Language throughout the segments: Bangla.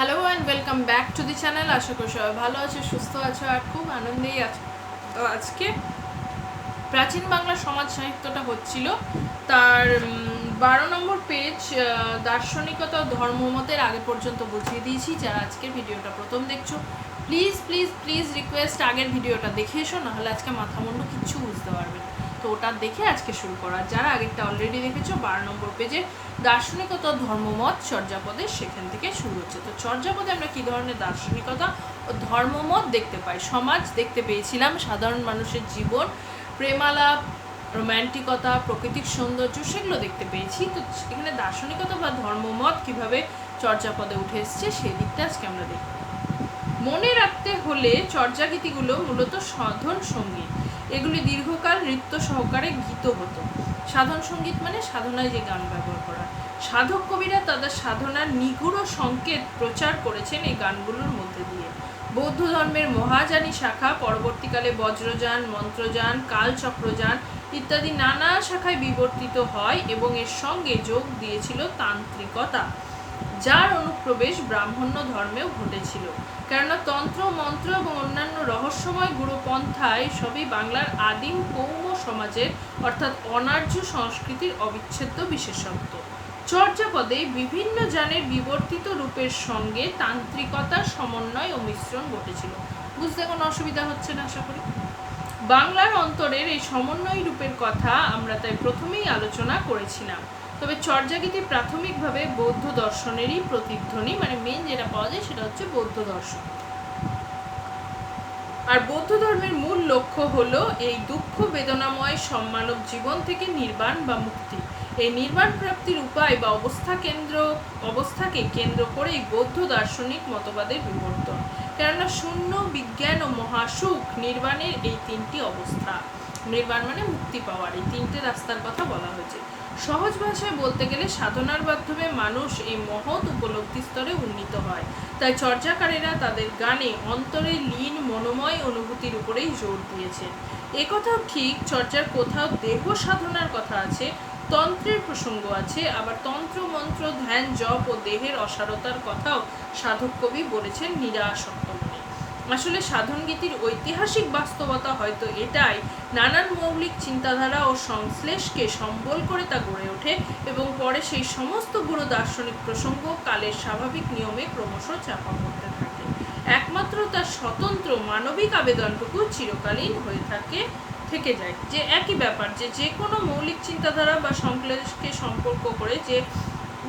Hello and welcome back to the channel. আশা করি সবাই ভালো আছে, সুস্থ আছো আর খুব আনন্দেই আছো। তো আজকে প্রাচীন বাংলা সমাজ সাহিত্যটা হচ্ছিল, তার 12 নম্বর পেজ দার্শনিকতা ও ধর্মমতের আগে পর্যন্ত বুঝিয়ে দিয়েছি। যারা আজকের ভিডিওটা প্রথম দেখছো, প্লিজ প্লিজ প্লিজ রিকোয়েস্ট আগের ভিডিওটা দেখে এসো, নাহলে আজকে মাথা মুন্ডু কিচ্ছু বুঝতে পারবে না। তো ওটা দেখে আজকে শুরু করা। যারা আগেরটা অলরেডি দেখেছো 12 নম্বর পেজে দার্শনিকতা ধর্মমত চর্যাপদে, সেখান থেকে শুরু হচ্ছে। তো চর্যাপদে আমরা কী ধরনের দার্শনিকতা ও ধর্মমত দেখতে পাই? সমাজ দেখতে পেয়েছিলাম, সাধারণ মানুষের জীবন, প্রেমালাপ, রোম্যান্টিকতা, প্রাকৃতিক সৌন্দর্য, সেগুলো দেখতে পেয়েছি। তো এখানে দার্শনিকতা বা ধর্মমত কিভাবে চর্যাপদে উঠে এসছে সেই দিকটা আজকে আমরা দেখব। মনে রাখতে হলে চর্যাগীতিগুলো মূলত সাধন সঙ্গীত। এগুলি দীর্ঘকাল নৃত্য সহকারে গীত হতো। সাধন সঙ্গীত মানে সাধনায় যে গান ব্যবহার করা। সাধক কবিরা তাদের সাধনার নিগূঢ় সংকেত প্রচার করেছেন এই গানগুলোর মধ্যে দিয়ে। বৌদ্ধ ধর্মের মহাযানী শাখা পরবর্তীকালে বজ্রযান, মন্ত্রযান, কালচক্রযান ইত্যাদি নানা শাখায় বিবর্তিত হয় এবং এর সঙ্গে যোগ দিয়েছিল তান্ত্রিকতা, যার অনুপ্রবেশ ব্রাহ্মণ্য ধর্মেও ঘটেছিল। কেননা তন্ত্র, মন্ত্র এবং অন্যান্য রহস্যময় গুরুপন্থায় সবই বাংলার আদিম কৌম সমাজের অর্থাৎ অনার্য সংস্কৃতির অবিচ্ছেদ্য বিশেষত্ব। চর্যাপদে বিভিন্ন যানের বিবর্তিত রূপের সঙ্গে তান্ত্রিকতার সমন্বয় ও মিশ্রণ ঘটেছিল। বুঝতে কোনো অসুবিধা হচ্ছে না আশা করি। বাংলার অন্তরের এই সমন্বয় রূপের কথা আমরা তাই প্রথমেই আলোচনা করেছিলাম। তবে চর্যাগীতি প্রাথমিকভাবে বৌদ্ধ দর্শনেরই প্রতিধ্বনি, মানে মেন যেটা পাওয়া যায় সেটা হচ্ছে বৌদ্ধ দর্শন। আর বৌদ্ধ ধর্মের মূল লক্ষ্য হলো এই দুঃখ বেদনাময় সম্মানব জীবন থেকে নির্বাণ বা মুক্তি। এই নির্বাণ প্রাপ্তির উপায় বা অবস্থাকে কেন্দ্র করেই বৌদ্ধ দার্শনিক মতবাদের বিবর্তন। কেননা শূন্য, বিজ্ঞান ও মহাসুখ নির্বাণের এই তিনটি অবস্থা। নির্বাণ মানে মুক্তি পাওয়ার, এই তিনটে রাস্তার কথা বলা হয়েছে। সহজ ভাষায় বলতে গেলে সাধনার মাধ্যমে মানুষ এই মহৎ উপলব্ধি স্তরে উন্নীত হয়। তাই চর্যাকারেরা তাদের গানে অন্তরে লীন মনোময় অনুভূতির উপরেই জোর দিয়েছেন। একথাও ঠিক, চর্যার কোথাও দেহ সাধনার কথা আছে, তন্ত্রের প্রসঙ্গ আছে, আবার তন্ত্র, মন্ত্র, ধ্যান, জপ ও দেহের অসারতার কথাও সাধক কবি বলেছেন নিরাসক্ত মনে। আসলে সাধনগীতির ঐতিহাসিক বাস্তবতা হয়তো এটাই, নানান মৌলিক চিন্তাধারা ও সংশ্লেষকে সম্বল করে তা গড়ে ওঠে এবং পরে সেই সমস্ত গুরু দার্শনিক প্রসঙ্গ কালের স্বাভাবিক নিয়মে ক্রমশ চাপা পড়তে থাকে। একমাত্র তার স্বতন্ত্র মানবিক আবেদনটুকু চিরকালীন হয়ে থেকে যায়। যে একই ব্যাপার, যে কোনো মৌলিক চিন্তাধারা বা সংশ্লেষকে সম্পর্ক করে যে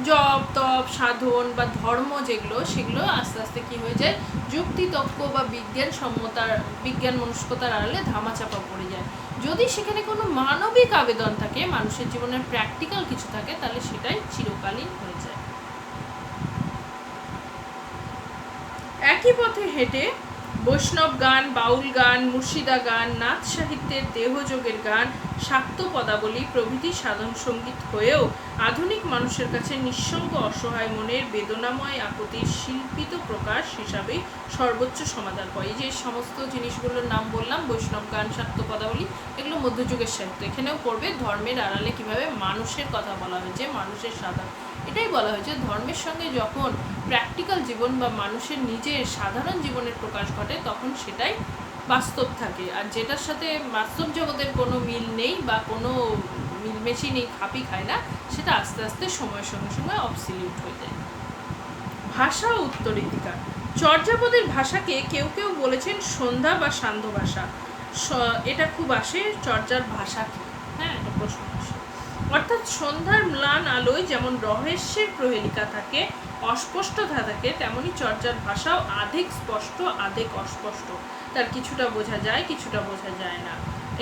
জপ, তপ, সাধন বা ধর্ম যেগুলো, সেগুলো আস্তে আস্তে কী হয়ে যায়, যুক্তি, তর্ক বা বিজ্ঞান মনস্কতার আড়ালে ধামাচাপা পড়ে যায়। যদি সেখানে কোনো মানবিক আবেদন থাকে, মানুষের জীবনের প্র্যাকটিক্যাল কিছু থাকে, তাহলে সেটাই চিরকালীন হয়ে যায়। একই পথে হেঁটে বৈষ্ণব গান, বাউল গান, মুর্শিদা গান, নাচ সাহিত্যের দেহযোগের গান, শাক্ত পদাবলী প্রভৃতি সাধন সঙ্গীত হয়েও আধুনিক মানুষের কাছে নিঃসঙ্গ অসহায় মনের বেদনাময় আকুতির শিল্পিত প্রকাশ হিসাবেই সর্বোচ্চ সমাদর পায়। এই যে সমস্ত জিনিসগুলোর নাম বললাম, বৈষ্ণব গান, শাক্ত পদাবলী, এগুলো মধ্যযুগের সাহিত্য। এখানেও পড়বে ধর্মের আড়ালে কীভাবে মানুষের কথা বলা হয়েছে, মানুষের সাধারণ, এটাই বলা হয়েছে ধর্মের সঙ্গে যখন প্র্যাকটিক্যাল জীবন বা মানুষের নিজের সাধারণ জীবনের প্রকাশ ঘটে, তখন সেটাই বাস্তব থাকে। আর যেটার সাথে বাস্তব জগতের কোনো মিল নেই বা কোনো মিলমেশি নেই, খাপি খায় না, সেটা আস্তে আস্তে সময়ের সঙ্গে সঙ্গে অবসলিউট হয়ে যায়। ভাষা ও উত্তরীতিকা। চর্যাপদের ভাষাকে কেউ কেউ বলেছেন সন্ধ্যা বা সান্ধ্য ভাষা। এটা খুব আসে, চর্যার ভাষা কি? হ্যাঁ, এটা প্রশ্ন আসে। অর্থাৎ সন্ধ্যার ম্লান আলোয় যেমন রহস্যের প্রহেলিকা থাকে, অস্পষ্টতা থাকে, তেমনি চর্যার ভাষাও আধেক স্পষ্ট, আধেক অস্পষ্ট। তার কিছুটা বোঝা যায়, কিছুটা বোঝা যায় না।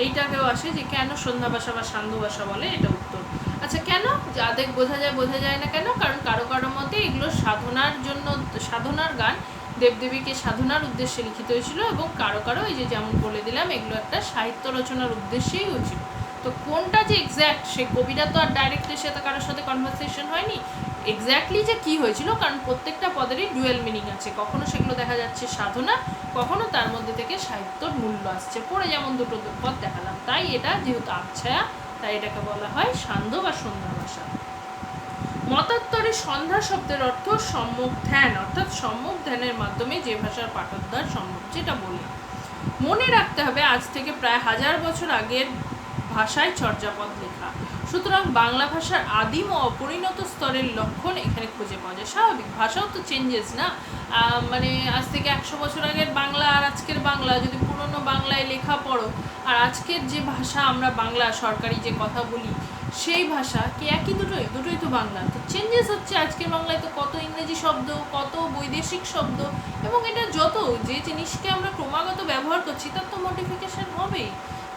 এইটাকেও আসে যে কেন সন্ধ্যা ভাষা বা সান্ধ্য ভাষা বলে, এটা উত্তর। আচ্ছা, কেন আধেক বোঝা যায়, বোঝা যায় না কেন? কারণ কারো কারো মতে এগুলো সাধনার জন্য, সাধনার গান, দেবদেবীকে সাধনার উদ্দেশ্যে লিখিত হয়েছিল, এবং কারো কারো এই যে যেমন বলে দিলাম, এগুলো একটা সাহিত্য রচনার উদ্দেশ্যেই হয়েছিল। তো কোনটা যে এক্স্যাক্ট, সে কবিরা তো আর ডাইরেক্টলি সাথে কারোর সাথে কনভারসেশন হয়নি, এক্স্যাক্টলি যে কী হয়েছিল, কারণ প্রত্যেকটা পদেরই ডুয়েল মিনিং আছে। কখনো সেগুলো দেখা যাচ্ছে সাধনা, কখনো তার মধ্যে থেকে সাহিত্যর মূল্য আসছে। পড়ে যেমন দুটো পদ দেখালাম, তাই এটা যেহেতু আবছায়া, তাই এটাকে বলা হয় সান্ধ্য বা সন্ধ্যা ভাষা। মতান্তরে সন্ধ্যা শব্দের অর্থ সম্যক ধ্যান, অর্থাৎ সম্যক ধ্যানের মাধ্যমে যে ভাষার পাঠোদ্ধার সম্ভব, যেটা বললাম। মনে রাখতে হবে আজ থেকে প্রায় 1000 বছর আগের ভাষায় চর্যাপদ লেখা, সুতরাং বাংলা ভাষার আদিম ও অপরিণত স্তরের লক্ষণ এখানে খুঁজে পাওয়া যায়। স্বাভাবিক, ভাষাও তো চেঞ্জেস না, মানে আজ থেকে 100 বছর আগের বাংলা আর আজকের বাংলা যদি পুরনো বাংলায় লেখা পড়ো, আর আজকের যে ভাষা আমরা বাংলা সরকারি যে কথা বলি সেই ভাষা কি একই? দুটোই তো বাংলা, তো চেঞ্জেস হচ্ছে। আজকের বাংলায় তো কত ইংরেজি শব্দ, কত বৈদেশিক শব্দ, এবং এটা যত যে জিনিসকে আমরা ক্রমাগত ব্যবহার করছি তার তো মডিফিকেশন হবেই।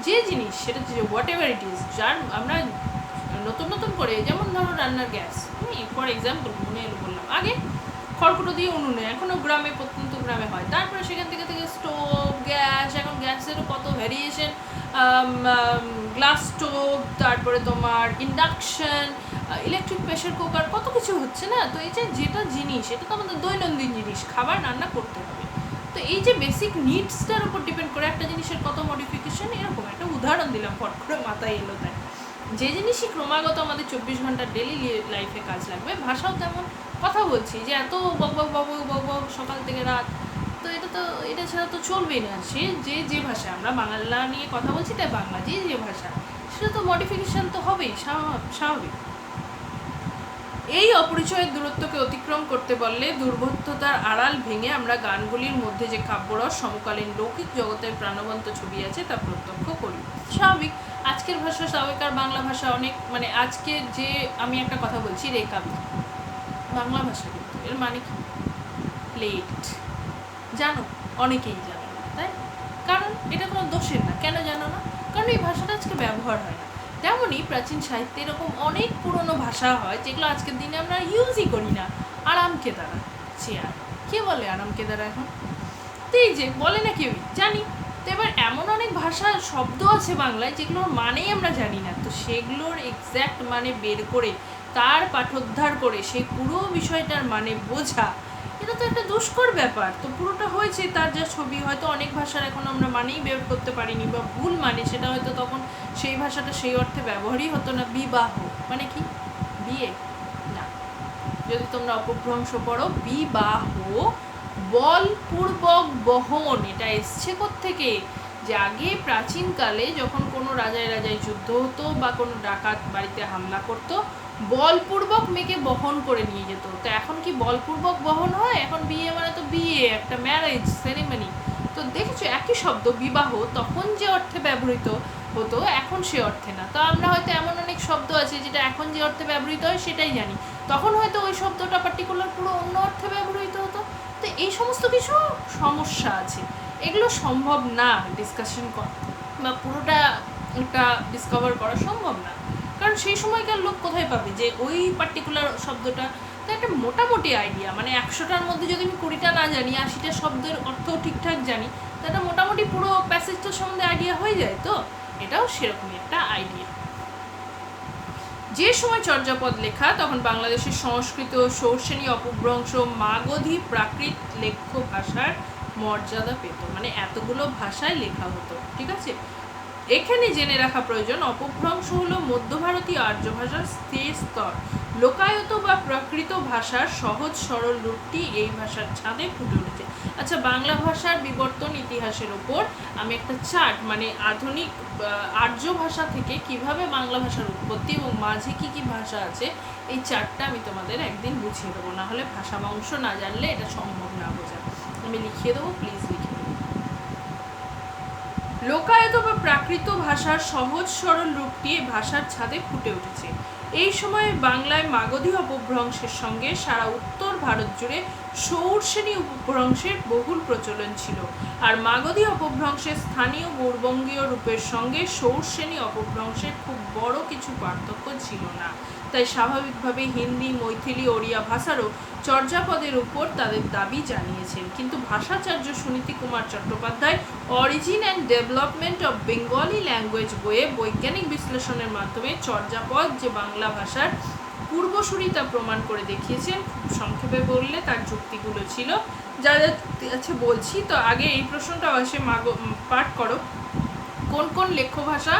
যে জিনিস সেটা হোয়াট এভার ইট ইজ, যার আমরা নতুন নতুন করে, যেমন ধরো রান্নার গ্যাস, আমি ফর এক্সাম্পল মনে এলো বললাম, আগে খড়কুটো দিয়ে উনুনে, এখনও গ্রামে প্রত্যন্ত গ্রামে হয়, তারপরে সেখান থেকে স্টোভ, গ্যাস, এখন গ্যাসেরও কত ভ্যারিয়েশন, গ্লাস স্টোভ, তারপরে তোমার ইন্ডাকশন, ইলেকট্রিক প্রেশার কুকার, কত কিছু হচ্ছে না। তো এই যে যেটা জিনিস, এটা তো আমাদের দৈনন্দিন জিনিস, খাবার রান্না করতে হবে। তো এই যে বেসিক নিডসটার উপর ডিপেন্ড করে একটা জিনিসের কত মডিফিকেশন, এরকম একটা উদাহরণ দিলাম, ফট করে মাথায় এলো তাই। যে জিনিসই ক্রমাগত আমাদের 24 ঘন্টা ডেলি লাইফে কাজ লাগবে, ভাষাও তেমন। কথা বলছি যে এত বক সকাল থেকে রাত, তো এটা ছাড়া তো চলবেই না। সে যে ভাষা, আমরা বাংলা নিয়ে কথা বলছি তাই বাংলা, যে ভাষা, সেটা তো মডিফিকেশন তো হবেই, স্বাভাবিক। এই অপরিচয়ের দূরত্বকে অতিক্রম করতে বললে দুর্বোধ্যতার আড়াল ভেঙে আমরা গানগুলির মধ্যে যে কাব্যরস, সমকালীন লৌকিক জগতের প্রাণবন্ত ছবি আছে তা প্রত্যক্ষ করি। স্বাভাবিক, আজকের ভাষা স্বাভাবিক, আর বাংলা ভাষা অনেক, মানে আজকে যে আমি একটা কথা বলছি রেকাবি, বাংলা ভাষা কিন্তু এর মানে কি? প্লেট। জানো? অনেকেই জানো না, তাই? কারণ এটা কোনো দোষের না। কেন জানো না? কারণ এই ভাষাটা আজকে ব্যবহার হয় না। তেমনই প্রাচীন সাহিত্যে এরকম অনেক পুরনো ভাষা হয় যেগুলো আজকের দিনে আমরা ইউজই করি না। আরাম কেদারা, চেয়ার, কে বলে আরাম কেদারা এখন? তো এই যে বলে না কেউই, জানি। তো এবার এমন অনেক ভাষার শব্দ আছে বাংলায় যেগুলোর মানেই আমরা জানি না, তো সেগুলোর এক্স্যাক্ট মানে বের করে তার পাঠোদ্ধার করে সেই পুরো বিষয়টার মানে বোঝা, এটা তো একটা দুষ্কর ব্যাপার। তো পুরোটা হয়েছে, তার যা ছবি, হয়তো অনেক ভাষার এখন আমরা মানেই বের করতে পারিনি, বা ভুল মানে, সেটা হয়তো তখন সেই ভাষাটা সেই অর্থে ব্যবহারই হতো না। বিবাহ মানে কি? বিয়ে না, যদি তোমরা অপভ্রংশ পড়ো, বিবাহ বলপূর্বক বহন, এটা এসছে কোত্থেকে? যে আগে প্রাচীনকালে যখন কোনো রাজায় যুদ্ধ হতো বা কোনো ডাকাত বাড়িতে হামলা করতো, বলপূর্বক মেয়েকে বহন করে নিয়ে যেত। তো এখন কি বলপূর্বক বহন হয়? এখন বিয়ে মানে তো বিয়ে, একটা ম্যারেজ সেরিমনি। তো দেখেছো, একই শব্দ বিবাহ তখন যে অর্থে ব্যবহৃত হতো এখন সে অর্থে না। তো আমরা হয়তো এমন অনেক শব্দ আছে যেটা এখন যে অর্থে ব্যবহৃত হয় সেটাই জানি, তখন হয়তো ওই শব্দটা পার্টিকুলার পুরো অন্য অর্থে ব্যবহৃত হতো। তো এই সমস্ত কিছু সমস্যা আছে, এগুলো সম্ভব না ডিসকাশন করা বা পুরোটা একটা ডিসকভার করা সম্ভব না, কারণ সেই সময়কার লোক কোথায় পাবে যে ওই পার্টিকুলার শব্দটা। তো একটা মোটামুটি আইডিয়া, মানে 100টার মধ্যে যদি আমি 20টা না জানি, 80টা শব্দের অর্থও ঠিকঠাক জানি, তো একটা মোটামুটি পুরো প্যাসেজটার সম্বন্ধে আইডিয়া হয়ে যায়। তো এটাও সেরকমই একটা আইডিয়া। যে সময় চর্যাপদ লেখা, তখন বাংলাদেশের সংস্কৃত, সৌর্সেনী, অপভ্রংশ, মাগধী, প্রাকৃত লেখ্য ভাষার মর্যাদা পেত, মানে এতগুলো ভাষায় লেখা হতো। ঠিক আছে, এখানে জেনে রাখা প্রয়োজন, অপভ্রংশ হলো মধ্য ভারতীয় আর্য ভাষার স্থির স্তর। লোকায়ত বা প্রাকৃত ভাষার সহজ সরল রূপটি এই ভাষার ছাদে ফুটে উঠেছে। আচ্ছা, বাংলা ভাষার বিবর্তন ইতিহাসের ওপর আমি একটা চার্ট, মানে আধুনিক আর্য ভাষা থেকে কিভাবে বাংলা ভাষার উৎপত্তি এবং মাঝে কি কি ভাষা আছে, এই চার্টটা আমি তোমাদের একদিন বুঝিয়ে দেবো। না হলে ভাষা বংশ না জানলে এটা সম্ভব না বোঝা। আমি লিখিয়ে দেবো, প্লিজ লিখে দেবো। লোকায়ত বা প্রাকৃত ভাষার সহজ সরল রূপটি ভাষার ছাদে ফুটে উঠেছে। এই সময়ে বাংলায় মাগধী অপভ্রংশের সঙ্গে সারা উত্তর ভারত জুড়ে সৌরসেনী উপভ্রংশের বহুল প্রচলন ছিল, আর মাগধী অপভ্রংশের স্থানীয় গৌরবঙ্গীয় রূপের সঙ্গে সৌরসেনী অপভ্রংশের খুব বড় কিছু পার্থক্য ছিল না। তাই স্বাভাবিকভাবে হিন্দি, মৈথিলি, ওড়িয়া ভাষারও চর্যাপদের উপর তাদের দাবি জানিয়েছেন। কিন্তু ভাষাচার্য Suniti Kumar Chattopadhyay origin and development of Bengali language বইয়ে বৈজ্ঞানিক বিশ্লেষণের মাধ্যমে চর্যাপদ যে বাংলা ভাষার পূর্বসূরি তা প্রমাণ করে দেখিয়েছেন। খুব সংক্ষেপে বললে তার যুক্তিগুলো ছিল, যা যা আছে বলছি। তো আগে এই প্রশ্নটা আসে, পাঠ করো, কোন কোন লেখ্য ভাষা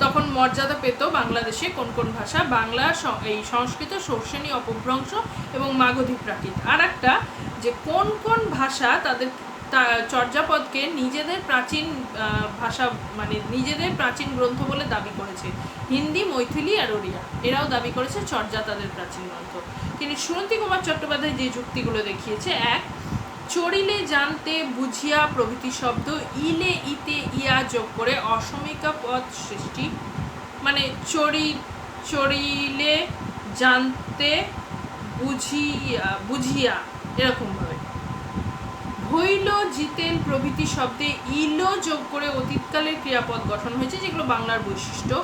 তখন মর্যাদা পেত বাংলাদেশে কোন কোন ভাষা, বাংলা, এই সংস্কৃত, সৌর্সেনী, অপভ্রংশ এবং মাগধী প্রাকৃত। আর একটা যে কোন কোন ভাষা তাদের চর্যাপদকে নিজেদের প্রাচীন ভাষা মানে নিজেদের প্রাচীন গ্রন্থ বলে দাবি করেছে। হিন্দি, মৈথিলি আর ওড়িয়া এরাও দাবি করেছে চর্যা তাদের প্রাচীন গ্রন্থ। কিন্তু সুরন্তী কুমার চট্টোপাধ্যায় যে যুক্তিগুলো দেখিয়েছে, এক, চড়িলে জানতে বুঝিয়া প্রভৃতি শব্দ ইলে ইতে ইয়া যোগ করে অসমিকা পদ সৃষ্টি, মানে চড়িলে জানতে বুঝিয়া এরকমভাবে, হইল জিতেন প্রভৃতি শব্দে ইলো যোগ করে অতীতকালের ক্রিয়াপদ গঠন হয়েছে, যেগুলো বাংলার বৈশিষ্ট্য।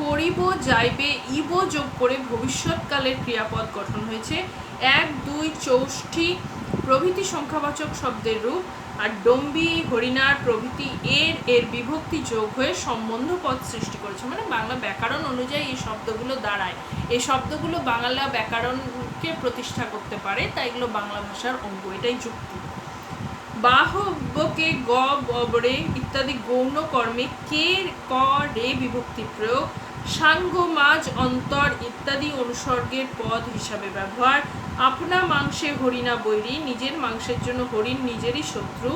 করিব, যাইবে, ইব যোগ করে ভবিষ্যৎকালের ক্রিয়াপদ গঠন হয়েছে। এক, দুই, চৌষ্ঠী প্রভৃতি সংখ্যাবাচক শব্দের রূপ। আর ডম্বি, হরিণার প্রভৃতি এর বিভক্তি যোগ হয়ে সম্বন্ধ পদ সৃষ্টি করেছে, মানে বাংলা ব্যাকরণ অনুযায়ী এই শব্দগুলো দাঁড়ায়। এই শব্দগুলো বাংলা ব্যাকরণকে প্রতিষ্ঠা করতে পারে, তাই এগুলো বাংলা ভাষার অঙ্গ, এটাই যুক্তি। বাহবকে গ, বরে ইত্যাদি গৌণ কর্মে কে, ক, রে বিভক্তি প্রয়োগ। সাঙ্গ, মাঝ, অন্তর ইত্যাদি অনুসর্গের পদ হিসাবে ব্যবহার। আপনা মাংসে হরিণা বৈরী, নিজের মাংসের জন্য হরিণ নিজেরই শত্রু।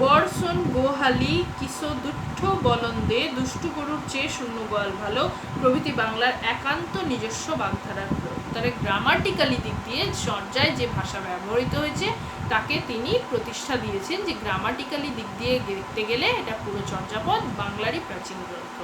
বর্ষণ, গোহালি, কিস দুষ্ঠ বলন্দে, দুষ্টু গরুর চেয়ে শূন্য গোয়াল ভালো প্রভৃতি বাংলার একান্ত নিজস্ব বাগধারার প্রয়োগ। তাহলে গ্রামাটিক্যালি দিক দিয়ে চর্যায় যে ভাষা ব্যবহৃত হয়েছে তাকে তিনি প্রতিষ্ঠা দিয়েছেন যে গ্রামাটিক্যালি দিক দিয়ে দেখতে গেলে এটা পুরো চর্যাপদ বাংলারই প্রাচীন গ্রন্থ।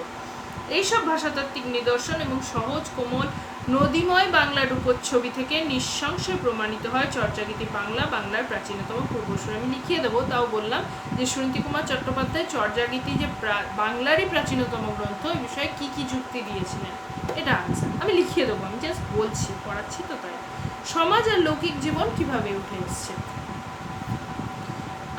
এইসব ভাষাতাত্ত্বিক নিদর্শন এবং সহজ কোমল নদীময় বাংলার রূপচ্ছবি থেকে নিঃসংশয়ে প্রমাণিত হয় চর্যাগীতি বাংলার প্রাচীনতম পূর্বসূরি। আমি লিখিয়ে দেবো, তাও বললাম যে সুরন্তী কুমার চট্টোপাধ্যায় চর্যাগীতি যে বাংলারই প্রাচীনতম গ্রন্থ এই বিষয়ে কি কি যুক্তি দিয়েছিলেন এটা আনসার আমি লিখিয়ে দেবো, আমি জাস্ট বলছি, পড়াচ্ছি তো তাই। সমাজ আর লৌকিক জীবন কিভাবে উঠে এসছে।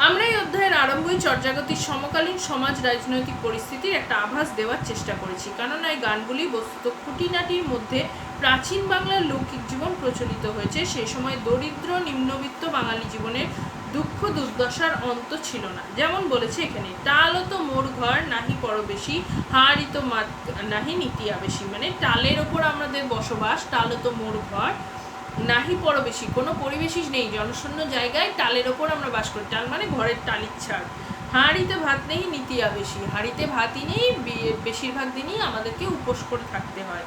আমরা এই অধ্যায়ের আরম্ভই চর্যাগতির সমকালীন সমাজ রাজনৈতিক পরিস্থিতির একটা আভাস দেওয়ার চেষ্টা করেছি, কেননা এই গানগুলি বস্তুত খুঁটিনাটির মধ্যে প্রাচীন বাংলার লৌকিক জীবন প্রচলিত হয়েছে। সেই সময় দরিদ্র নিম্নবিত্ত বাঙালি জীবনের দুঃখ দুর্দশার অন্ত ছিল না। যেমন বলেছে এখানে, টালও তো মোর ঘর নাহি পরবেশী, হাড়ি তো নাহি নীতি আবেশী, মানে টালের ওপর আমাদের বসবাস, টালও তো মোর ঘর নাহি পরবেশী, কোনো পরিবেশই নেই, জনশূন্য জায়গায় টালের ওপর আমরা বাস করি। টাল মানে ঘরের টালির ছাড়। হাঁড়িতে ভাত নেই নীতি আবেশী, হাঁড়িতে ভাতই নেই, বেশিরভাগ দিনই আমাদেরকে উপোস করে থাকতে হয়।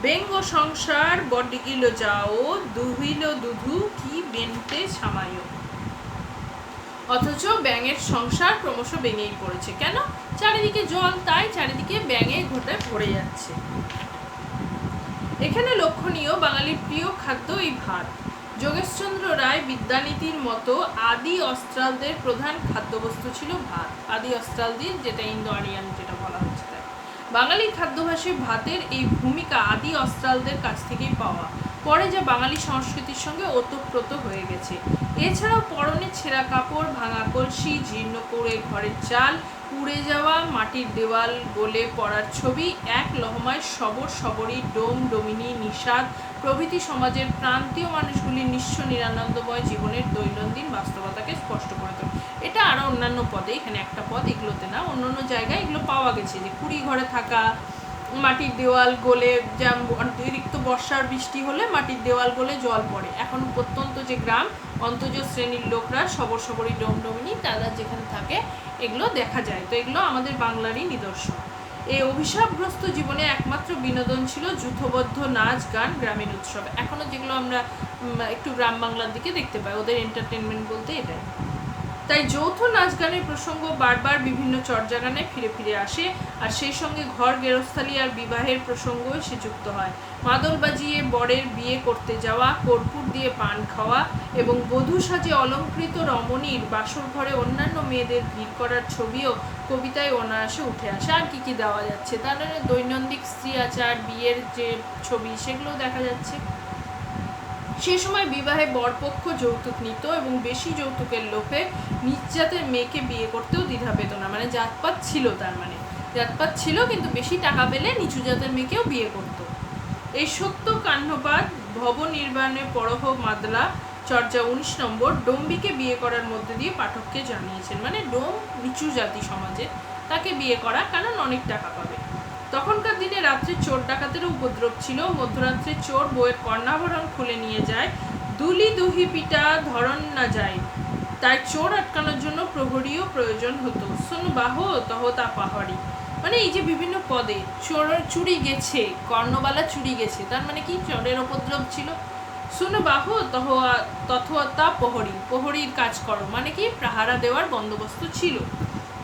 বেঙ্গ সংসার বডিল যাও, দুহিল দুধু কি বেনতে ছামায়, অথচ ব্যাঙের সংসার ক্রমশ ভেঙেই পড়েছে। কেন? চারিদিকে জল, তাই চারিদিকে ব্যাঙে ঘোটায় ভরে যাচ্ছে। এখানে লক্ষণীয় বাঙালির প্রিয় খাদ্য এই ভাত। যোগেশচন্দ্র রায় বিদ্যানীতির মতো আদি অস্ট্রালদের প্রধান খাদ্যবস্তু ছিল ভাত। আদি অস্ট্রালদের, যেটা ইন্দো আরিয়ান যেটা বলা হচ্ছে, তাই বাঙালির খাদ্যভাসে ভাতের এই ভূমিকা আদি অস্ট্রালদের কাছ থেকেই পাওয়া, পরে যা বাঙালি সংস্কৃতির সঙ্গে ওতপ্রোত হয়ে গেছে। এছাড়াও পরনে ছেঁড়া কাপড়, ভাঙা কলসি, জীর্ণ করে ঘরের চাল, উড়ে যাওয়া মাটির দেওয়াল, গলে পড়ার ছবি, এক লহমায় সবরই ডোম ডোমিনী নিষাদ প্রভৃতি সমাজের প্রান্তীয় মানুষগুলির নিঃস্ব নিরানন্দময় জীবনের দৈনন্দিন বাস্তবতাকে স্পষ্ট করে তোলে। এটা আরও অন্যান্য পদে, এখানে একটা পদ, এগুলোতে না, অন্য জায়গায় এগুলো পাওয়া গেছে, যে কুড়ি ঘরে থাকা, মাটির দেওয়াল গলে, যেমন অতিরিক্ত বর্ষার বৃষ্টি হলে মাটির দেওয়াল গলে জল পড়ে। এখন প্রত্যন্ত যে গ্রাম, অন্তর্জ শ্রেণীর লোকরা সবরই ডোমডোমিনী তারা যেখানে থাকে এগুলো দেখা যায়। তো এগুলো আমাদের বাংলারই নিদর্শন। এই অভিশাপগ্রস্ত জীবনে একমাত্র বিনোদন ছিল যূথবদ্ধ নাচ গান, গ্রামীণ উৎসব। এখনও যেগুলো আমরা একটু গ্রাম বাংলার দিকে দেখতে পাই, ওদের এন্টারটেনমেন্ট বলতে এটাই। তাই যৌথ নাচ গানের প্রসঙ্গ বারবার বিভিন্ন চর্যাগানে ফিরে ফিরে আসে, আর সেই সঙ্গে ঘর গেরস্থালি আর বিবাহের প্রসঙ্গও সে যুক্ত হয়। মাদল বাজিয়ে বরের বিয়ে করতে যাওয়া, কর্পূর দিয়ে পান খাওয়া এবং বধূ সাজে অলঙ্কৃত রমণীর বাসর ঘরে অন্যান্য মেয়েদের ভিড় করার ছবিও কবিতায় অনায়াসে উঠে আসে। আর কি কি দেওয়া যাচ্ছে, তাহলে দৈনন্দিন স্ত্রী আচার, বিয়ের যে ছবি সেগুলোও দেখা যাচ্ছে। সে সময় বিবাহে বরপক্ষ যৌতুক নিত এবং বেশি যৌতুকের লোভে নিজ জাতের মেয়েকে বিয়ে করতেও দ্বিধা পেত না। মানে জাতপাত ছিল, তার মানে জাতপাত ছিল, কিন্তু বেশি টাকা পেলে নিচু জাতের মেয়েকেও বিয়ে করত। এই সত্য কাহ্নপাত ভব নির্বাণে পরহ মাদলা চর্যা 19 নম্বর ডম্বিকে বিয়ে করার মধ্যে দিয়ে পাঠককে জানিয়েছেন। মানে ডোম নিচু জাতি সমাজে, তাকে বিয়ে করা, কারণ অনেক টাকা পাবে। তখনকার দিনে রাত্রে চোর ডাকাতেরও উপদ্রব ছিল। মধ্যরাত্রে চোর বউয়ের কর্ণাভরণ খুলে নিয়ে যায়, দুলি দুহি পিটা ধরন না যায়, তাই চোর আটকানোর জন্য প্রহরীও প্রয়োজন হতো। শোনো বাহ তহ তা পাহাড়ি, মানে এই যে বিভিন্ন পদে চোর চুরি গেছে, কর্ণবালা চুরি গেছে, তার মানে কি চোরের উপদ্রব ছিল। শোনো বাহ তথা প্রহরীর কাজ করো, মানে কি পাহারা দেওয়ার বন্দোবস্ত ছিল।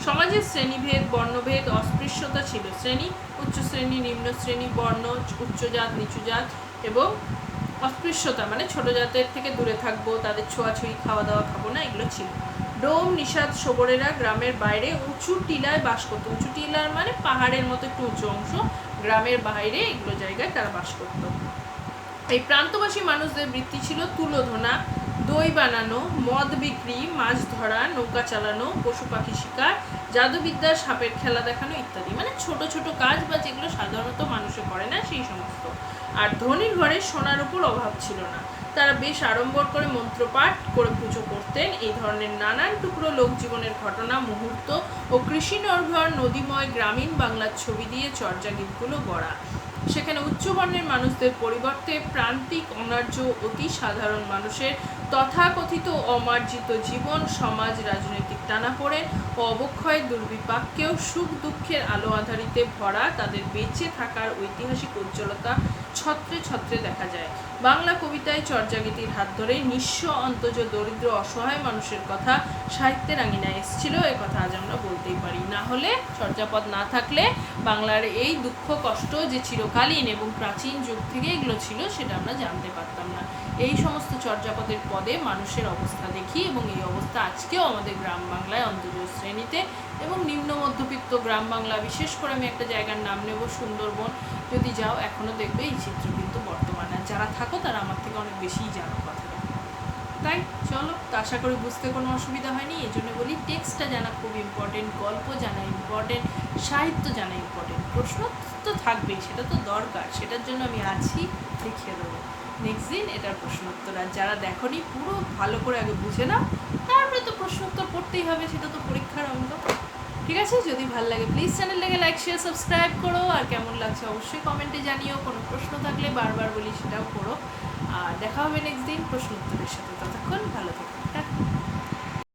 সমাজের শ্রেণীভেদ, বর্ণভেদ, অস্পৃশ্যতা ছিল। শ্রেণী, উচ্চ শ্রেণী, নিম্ন শ্রেণী, বর্ণ, উচ্চ জাত, নিচু জাত, এবং অস্পৃশ্যতা মানে ছোট জাতের থেকে দূরে থাকবো, তাদের ছোঁয়াছুঁয়ি, খাওয়া দাওয়া খাবো না, এগুলো ছিল। ডোম নিষাদ শবরেরা গ্রামের বাইরে উঁচু টিলায় বাস করতো। উঁচু টিলার মানে পাহাড়ের মতো একটু উঁচু অংশ, গ্রামের বাইরে এগুলো জায়গায় তারা বাস করতো। এই প্রান্তবাসী মানুষদের বৃত্তি ছিল তুলোধনা, দই বানানো, মদ বিক্রি, মাছ ধরা, নৌকা চালানো, পশু পাখি শিকার, জাদুবিদ্যা, সাপের খেলা দেখানো ইত্যাদি, মানে ছোট ছোট কাজ বা যেগুলো সাধারণত মানুষে করে না সেই সমস্ত। আর ধনীর ঘরে সোনার উপর অভাব ছিল না, তারা বেশ আড়ম্বর করে মন্ত্রপাঠ করে পুজো করতেন। এই ধরনের নানান টুকরো লোকজীবনের ঘটনা, মুহূর্ত ও কৃষি নির্ভর নদীময় গ্রামীণ বাংলার ছবি দিয়ে চর্যাগীতগুলো গড়া। সেখানে উচ্চবর্ণের মানুষদের পরিবর্তে প্রান্তিক, অনার্য, অতি সাধারণ মানুষের তথাকথিত অমার্জিত জীবন, সমাজ, রাজনৈতিক টানাপোড়েন ও অবক্ষয়ের দুর্বিপাককেও সুখ দুঃখের আলো আধারিতে ভরা তাদের বেঁচে থাকার ঐতিহাসিক উজ্জ্বলতা ছত্রে ছত্রে দেখা যায়। বাংলা কবিতায় চর্যাগীতির হাত ধরে নিঃস্ব, অন্তজ, দরিদ্র, অসহায় মানুষের কথা সাহিত্যের আঙিনায় এসেছিল, এ কথা আজ আমরা বলতেই পারি। না হলে চর্যাপদ না থাকলে বাংলার এই দুঃখ কষ্ট যে চিরকালীন এবং প্রাচীন যুগ থেকে এগুলো ছিল সেটা আমরা জানতে পারতাম না। এই সমস্ত চর্যাপদের পদে মানুষের অবস্থা দেখি, এবং এই অবস্থা আজকেও আমাদের গ্রাম বাংলায় অন্তর্জ শ্রেণীতে এবং নিম্ন মধ্যবিত্ত গ্রাম বাংলা, বিশেষ করে আমি একটা জায়গার নাম নেব সুন্দরবন, যদি যাও এখনও দেখবে এই চিত্র কিন্তু বর্তমানে। যারা থাকো তারা আমার থেকে অনেক বেশিই জানো কথাটা। তাই চলো, তো আশা করি বুঝতে কোনো অসুবিধা হয়নি। এই জন্য বলি টেক্সটটা জানা খুব ইম্পর্টেন্ট, গল্প জানা ইম্পর্টেন্ট, সাহিত্য জানা ইম্পর্টেন্ট, প্রশ্ন তো থাকবেই, সেটা তো দরকার, সেটার জন্য আমি আছি, লিখিয়ে দেবো নেক্সট দিন এটার প্রশ্নোত্তর। আর যারা দেখোনি পুরো ভালো করে আগে বুঝে নাও, তারপরে তো প্রশ্নোত্তর পড়তেই হবে, সেটা তো পরীক্ষার অঙ্ক। ঠিক আছে, যদি ভালো লাগে প্লিজ চ্যানেলটাকে লাইক শেয়ার সাবস্ক্রাইব করো, আর কেমন লাগছে অবশ্যই কমেন্টে জানিও। কোনো প্রশ্ন থাকলে বারবার বলি সেটাও করো। আর দেখা হবে নেক্সট দিন প্রশ্নোত্তরের সাথে, ততক্ষণ ভালো থেকো।